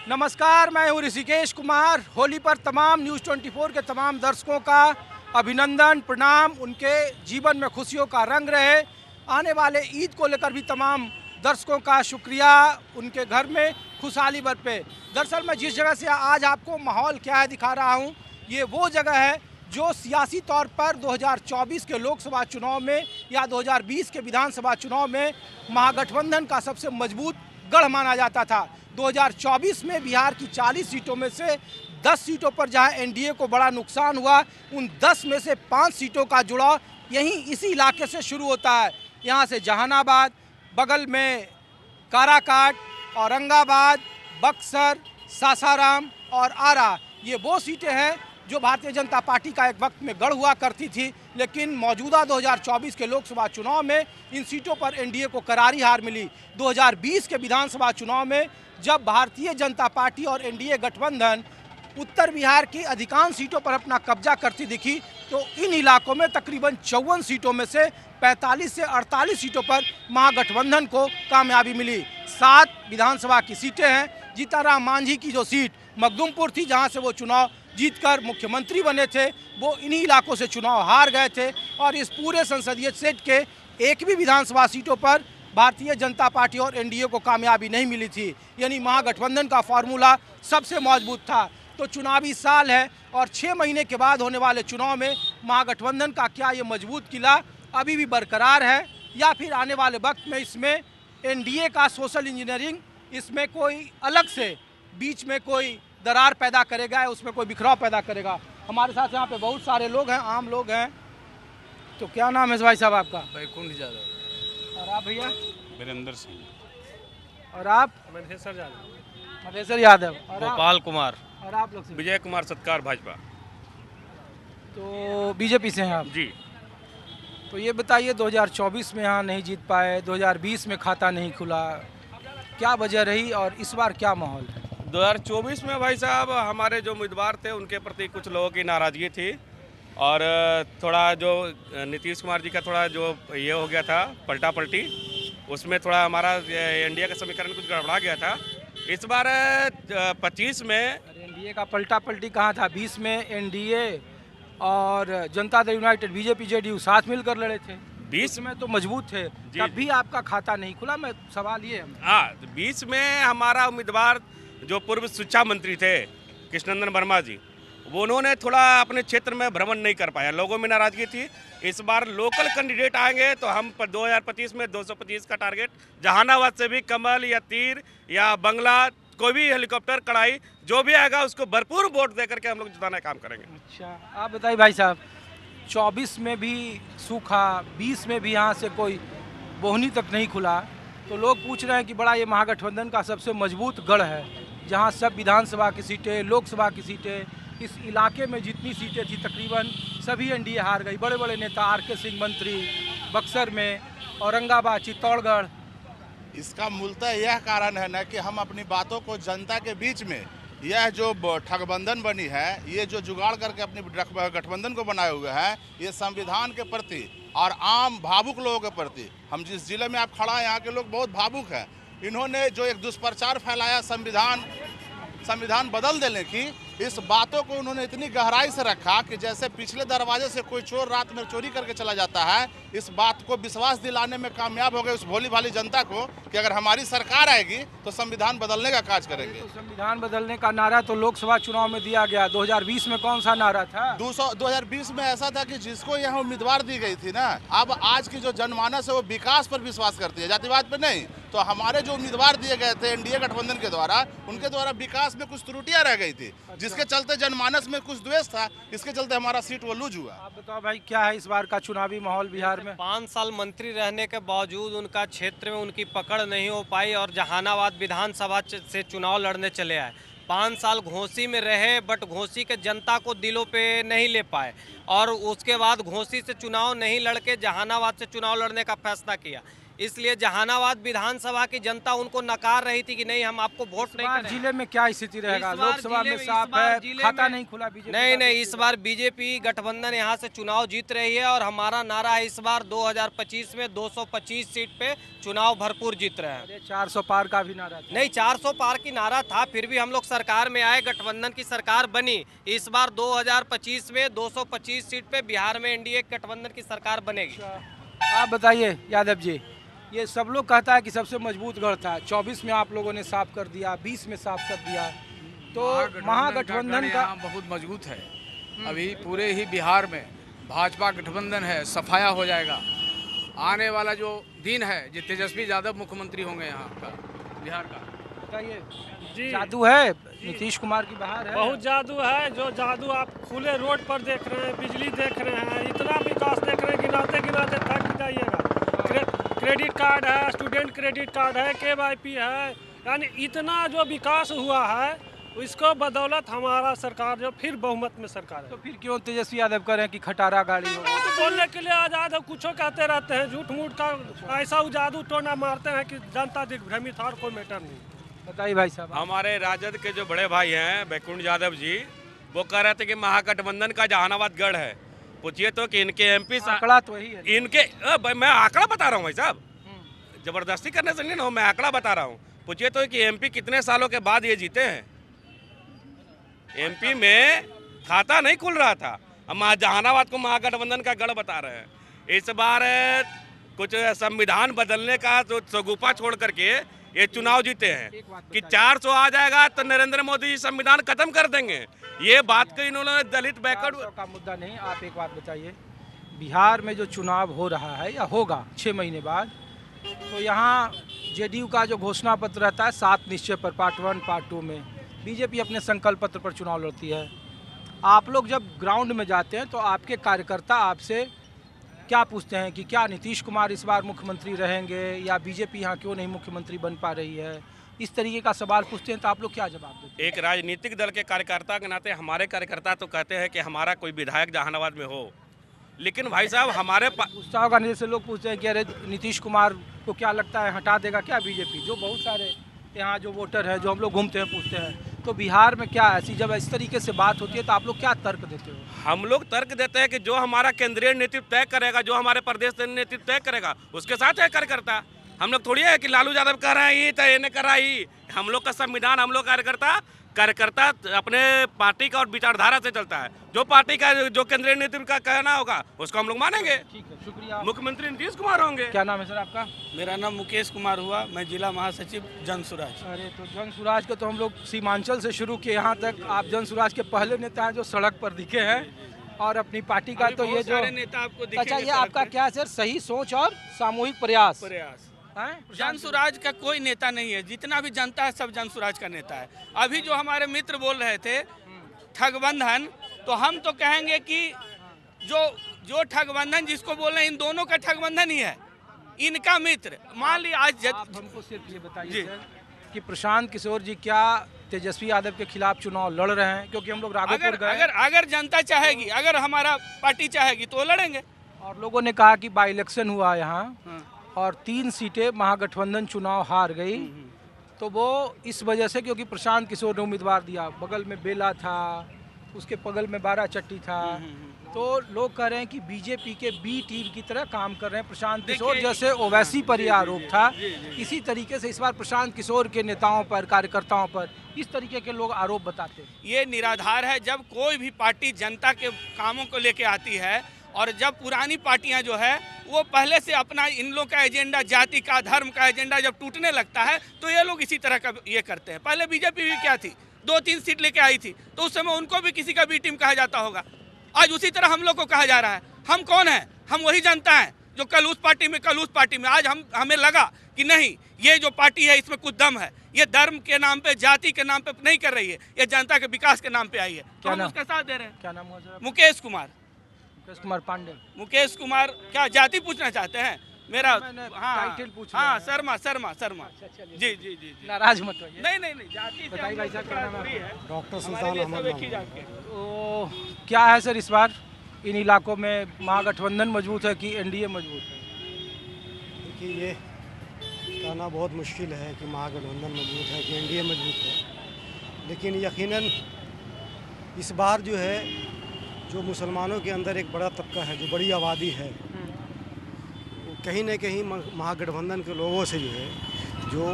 नमस्कार, मैं हूँ ऋषिकेश कुमार। होली पर तमाम न्यूज़ 24 के तमाम दर्शकों का अभिनंदन, प्रणाम। उनके जीवन में खुशियों का रंग रहे। आने वाले ईद को लेकर भी तमाम दर्शकों का शुक्रिया, उनके घर में खुशहाली बरपे। दरअसल मैं जिस जगह से आज आपको माहौल क्या है दिखा रहा हूँ, ये वो जगह है जो सियासी तौर पर 2024 के लोकसभा चुनाव में या 2020 के विधानसभा चुनाव में महागठबंधन का सबसे मजबूत गढ़ माना जाता था। 2024 में बिहार की 40 सीटों में से 10 सीटों पर जहां एनडीए को बड़ा नुकसान हुआ, उन 10 में से 5 सीटों का जुड़ाव यहीं इसी इलाके से शुरू होता है। यहां से जहानाबाद, बगल में काराकाट, औरंगाबाद, बक्सर, सासाराम और आरा, ये वो सीटें हैं जो भारतीय जनता पार्टी का एक वक्त में गढ़ हुआ करती थी। लेकिन मौजूदा 2024 के लोकसभा चुनाव में इन सीटों पर एनडीए को करारी हार मिली। 2020 के विधानसभा चुनाव में जब भारतीय जनता पार्टी और एनडीए गठबंधन उत्तर बिहार की अधिकांश सीटों पर अपना कब्जा करती दिखी, तो इन इलाकों में तकरीबन 54 सीटों में से 45 से 48 सीटों पर महागठबंधन को कामयाबी मिली। 7 विधानसभा की सीटें हैं। जीताराम मांझी की जो सीट मखदूमपुर थी, जहां से वो चुनाव जीतकर मुख्यमंत्री बने थे, वो इन्हीं इलाकों से चुनाव हार गए थे। और इस पूरे संसदीय सेट के एक भी विधानसभा सीटों पर भारतीय जनता पार्टी और एनडीए को कामयाबी नहीं मिली थी। यानी महागठबंधन का फार्मूला सबसे मजबूत था। तो चुनावी साल है और 6 महीने के बाद होने वाले चुनाव में महागठबंधन का क्या ये मजबूत किला अभी भी बरकरार है, या फिर आने वाले वक्त में इसमें एनडीए का सोशल इंजीनियरिंग इसमें कोई अलग से बीच में कोई दरार पैदा करेगा, उसमें कोई बिखराव पैदा करेगा। हमारे साथ यहाँ पे बहुत सारे लोग हैं, आम लोग हैं। तो क्या नाम है भाई साहब आपका? बैकुंठ यादव। और आप भैया? वीरेंद्र सिंह। और आप? मधेश्वर यादव। मधेश्वर यादव। और गोपाल कुमार। और आप लोग? विजय कुमार सत्कार, भाजपा। तो बीजेपी से हैं आप? जी। तो ये बताइए, 2024 में यहाँ नहीं जीत पाए, 2020 में खाता नहीं खुला, क्या वजह रही और इस बार क्या माहौल है? 2024 में भाई साहब हमारे जो उम्मीदवार थे उनके प्रति कुछ लोगों की नाराज़गी थी, और थोड़ा जो नीतीश कुमार जी का थोड़ा जो ये हो गया था पलटा पलटी, उसमें थोड़ा हमारा एनडीए का समीकरण कुछ गड़बड़ा गया था। इस बार 25 में एनडीए का पलटा पलटी कहाँ था? 20 में एनडीए और Janata Dal United, BJP JDU साथ मिलकर लड़े थे। 20 में तो मजबूत थे, तब भी आपका खाता नहीं खुला। मैं सवाल ये है। हाँ, 20 में हमारा उम्मीदवार जो पूर्व शिक्षा मंत्री थे कृष्णनंदन वर्मा जी, वो उन्होंने थोड़ा अपने क्षेत्र में भ्रमण नहीं कर पाया, लोगों में नाराजगी थी। इस बार लोकल कैंडिडेट आएंगे तो हम 2025 में 225 का टारगेट, जहानाबाद से भी कमल या तीर या बंगला, कोई भी हेलीकॉप्टर, कड़ाई, जो भी आएगा उसको भरपूर वोट दे करके हम लोग जिताने का काम करेंगे। अच्छा, आप बताइए भाई साहब, 24 में भी सूखा, 20 में भी यहाँ से कोई बोहनी तक नहीं खुला, तो लोग पूछ रहे हैं कि बड़ा ये महागठबंधन का सबसे मजबूत गढ़ है, जहाँ सब विधानसभा की सीटें, लोकसभा की सीटें, इस इलाके में जितनी सीटें थी तकरीबन सभी एनडीए हार गई। बड़े बड़े नेता आरके सिंह मंत्री बक्सर में, औरंगाबाद, चित्तौड़गढ़। इसका मूलतः यह कारण है न कि हम अपनी बातों को जनता के बीच में, यह जो ठगबंधन बनी है, ये जो जुगाड़ करके अपनी गठबंधन को बनाए हुए हैं, ये संविधान के प्रति और आम भावुक लोगों के प्रति, हम जिस जिले में आप खड़ा हैं यहाँ के लोग बहुत भावुक हैं। इन्होंने जो एक दुष्प्रचार फैलाया संविधान बदल देने की, इस बातों को उन्होंने इतनी गहराई से रखा कि जैसे पिछले दरवाजे से कोई चोर रात में चोरी करके चला जाता है, इस बात को विश्वास दिलाने में कामयाब हो गए उस भोली भाली जनता को कि अगर हमारी सरकार आएगी तो संविधान बदलने का कार्य करेंगे। तो संविधान बदलने का नारा तो लोकसभा चुनाव में दिया गया, 2020 में कौन सा नारा था? 2020 में ऐसा था कि जिसको यहाँ उम्मीदवार दी गई थी ना, अब आज की जो जनमानस है वो विकास पर विश्वास करती है, जातिवाद पर नहीं। तो हमारे जो उम्मीदवार दिए गए थे एनडीए गठबंधन के द्वारा, उनके द्वारा विकास में कुछ त्रुटियां रह गई थी, जिसके चलते जनमानस में कुछ द्वेष था, इसके चलते हमारा सीट वो लूज हुआ। आप बताओ भाई, क्या है इस बार का चुनावी माहौल बिहार में? 5 साल मंत्री रहने के बावजूद उनका क्षेत्र में उनकी पकड़ नहीं हो पाई और जहानाबाद विधानसभा से चुनाव लड़ने चले आए। 5 साल घोसी में रहे, बट घोसी के जनता को दिलों पे नहीं ले पाए, और उसके बाद घोसी से चुनाव नहीं लड़के जहानाबाद से चुनाव लड़ने का फैसला किया। इसलिए जहानाबाद विधानसभा की जनता उनको नकार रही थी कि नहीं, हम आपको वोट नहीं करेंगे। जिले में क्या स्थिति रहेगा? इस बार लोकसभा जिले में में- साफ इस बार है, जिले खाता में- नहीं खुला बीजेपी नहीं का। नहीं, इस बार बीजेपी गठबंधन यहाँ से चुनाव जीत रही है और हमारा नारा है इस बार 2025 में 225 सीट पे चुनाव भरपूर जीत रहे हैं। अरे 400 पार का भी नारा था। नहीं, 400 पार की नारा था, फिर भी हम लोग सरकार में आए, गठबंधन की सरकार बनी। इस बार 2025 में 225 सीट पे बिहार में एनडीए गठबंधन की सरकार बनेगी। आप बताइए यादव जी, ये सब लोग कहता है कि सबसे मजबूत गढ़ था, 24 में आप लोगों ने साफ कर दिया, 20 में साफ कर दिया, तो महागठबंधन का यहाँ बहुत मजबूत है। अभी पूरे ही बिहार में भाजपा गठबंधन है, सफाया हो जाएगा। आने वाला जो दिन है, जो तेजस्वी यादव मुख्यमंत्री होंगे यहाँ का, बिहार का। बताइए, जी जादू है नीतीश कुमार की बहार है? बहुत जादू है। जो जादू आप खुले रोड पर देख रहे हैं, बिजली देख रहे हैं, इतना विकास देख रहे हैं, गिनाते गिनाते थक जाइएगा। क्रेडिट कार्ड है, स्टूडेंट क्रेडिट कार्ड है, KYP है, यानी इतना जो विकास हुआ है, इसको बदौलत हमारा सरकार जो फिर बहुमत में सरकार है। तो फिर क्यों तेजस्वी यादव कह रहे हैं कि खटारा गाड़ी हो? वो तो बोलने के लिए आज़ाद है, कुछ कहते रहते हैं, झूठ मूठ का ऐसा जादू टोना मारते हैं कि जनता दिग्भ्रमित और कोई मैटर नहीं। बताइए भाई साहब। हमारे राजद के जो बड़े भाई हैं बैकुंठ यादव जी, वो कह रहे थे कि महागठबंधन का जहानाबाद गढ़ है। पूछिए तो कि इनके MP आंकड़ा तो वही है। मैं आंकड़ा बता रहा हूँ भाई साहब, जबरदस्ती करने से नहीं ना, मैं आंकड़ा बता रहा हूँ। पूछिए तो कि MP कितने सालों के बाद ये जीते हैं। MP में खाता नहीं खुल रहा था, अब जहानाबाद को महागठबंधन का गढ़ बता रहे हैं। इस बार कुछ संविधान बदलने का तो सगुफा छोड़ करके ये चुनाव जीते हैं कि 400 आ जाएगा तो नरेंद्र मोदी जी संविधान खत्म कर देंगे। ये बात को इन्होंने दलित बैकवर्ड 400 का मुद्दा नहीं। आप एक बात बताइए, बिहार में जो चुनाव हो रहा है या होगा 6 महीने बाद, तो यहाँ JDU का जो घोषणा पत्र रहता है 7 निश्चय पर, पार्ट 1 पार्ट 2 में बीजेपी अपने संकल्प पत्र पर चुनाव लड़ती है। आप लोग जब ग्राउंड में जाते हैं तो आपके कार्यकर्ता आपसे क्या पूछते हैं कि क्या नीतीश कुमार इस बार मुख्यमंत्री रहेंगे या बीजेपी यहाँ क्यों नहीं मुख्यमंत्री बन पा रही है? इस तरीके का सवाल पूछते हैं तो आप लोग क्या जवाब देते हैं? एक राजनीतिक दल के कार्यकर्ता के नाते हमारे कार्यकर्ता तो कहते हैं कि हमारा कोई विधायक जहानाबाद में हो, लेकिन भाई साहब हमारे पूछता होगा नहीं, जैसे लोग पूछते हैं कि अरे नीतीश कुमार को क्या लगता है हटा देगा क्या बीजेपी? जो बहुत सारे यहाँ जो वोटर हैं, जो हम लोग घूमते हैं, पूछते हैं, तो बिहार में क्या ऐसी जब इस तरीके से बात होती है तो आप लोग क्या तर्क देते हो? हम लोग तर्क देते हैं कि जो हमारा केंद्रीय नेतृत्व तय करेगा, जो हमारे प्रदेश नेतृत्व तय करेगा, उसके साथ है कार्यकर्ता। हम लोग थोड़ी है कि लालू यादव कह रहे हैं ये तो ये नहीं कर रहा ही। हम लोग का संविधान, हम लोग कार्यकर्ता अपने पार्टी का और विचारधारा से चलता है। जो पार्टी का जो केंद्रीय नेतृत्व का कहना होगा उसको हम लोग मानेंगे। ठीक है, शुक्रिया। मुख्यमंत्री नीतीश कुमार होंगे। क्या नाम है सर आपका? मेरा नाम मुकेश कुमार हुआ, मैं जिला महासचिव जन सुराज। अरे तो जन सुराज का तो हम लोग सीमांचल से शुरू किए यहाँ तक। आप जन सुराज के पहले नेता हैं जो सड़क पर दिखे हैं, और अपनी पार्टी का तो ये जो नेता आपको अच्छा, ये आपका क्या सर सही सोच और सामूहिक प्रयास हैं? जन सुराज का कोई नेता नहीं है, जितना भी जनता है सब जन सुराज का नेता है। अभी जो हमारे मित्र बोल रहे थे ठगबंधन, तो हम तो कहेंगे कि जो ठगबंधन जिसको बोल रहे हैं, इन दोनों का ठगबंधन ही है, इनका मित्र। मान ली आज आप हमको सिर्फ ये बताइए सर कि प्रशांत किशोर जी क्या तेजस्वी यादव के खिलाफ चुनाव लड़ रहे हैं? क्योंकि हम लोग राघोपुर गए, अगर जनता चाहेगी, अगर हमारा पार्टी चाहेगी तो लड़ेंगे। और लोगों ने कहा कि बाई इलेक्शन हुआ यहाँ और 3 सीटें महागठबंधन चुनाव हार गई, तो वो इस वजह से क्योंकि प्रशांत किशोर ने उम्मीदवार दिया, बगल में बेला था, उसके बगल में बारा चट्टी था, तो लोग कह रहे हैं कि बीजेपी के बी टीम की तरह काम कर रहे हैं प्रशांत किशोर। जैसे ओवैसी पर यह आरोप था, इसी तरीके से इस बार प्रशांत किशोर के नेताओं पर, कार्यकर्ताओं पर इस तरीके के लोग आरोप बताते हैं। ये निराधार है। जब कोई भी पार्टी जनता के कामों को लेके आती है, और जब पुरानी पार्टियां जो है वो पहले से अपना इन लोग का एजेंडा, जाति का, धर्म का एजेंडा जब टूटने लगता है तो ये लोग इसी तरह का ये करते हैं। पहले बीजेपी भी क्या थी, 2-3 सीट लेके आई थी, तो उस समय उनको भी किसी का बी टीम कहा जाता होगा। आज उसी तरह हम लोग को कहा जा रहा है। हम कौन है? हम वही जनता है जो कल उस पार्टी में आज हमें लगा कि नहीं, ये जो पार्टी है इसमें कुछ दम है, ये धर्म के नाम पे, जाति के नाम पे नहीं कर रही है, ये जनता के विकास के नाम पे आई है, तो हम उसका साथ दे रहे हैं। क्या नाम हुआ सर? मुकेश कुमार पांडे। मुकेश कुमार। क्या जाति पूछना चाहते हैं? मेरा टाइटल पूछ हाँ, शर्मा। जी। नाराज मत होइए। नहीं, जाति से बताइए भाई साहब, क्या नाम है? डॉक्टर हमारे सुल्तान लिए सब अहमद एक ही नाम जात के। तो क्या है सर इस बार इन इलाकों में महागठबंधन मजबूत है कि एनडीए मजबूत है? कि ये कहना बहुत मुश्किल है कि महागठबंधन मजबूत है कि एनडीए मजबूत है, लेकिन यकीनन इस बार जो है जो मुसलमानों के अंदर एक बड़ा तबका है, जो बड़ी आबादी है, वो कहीं न कहीं महागठबंधन के लोगों से जो है जो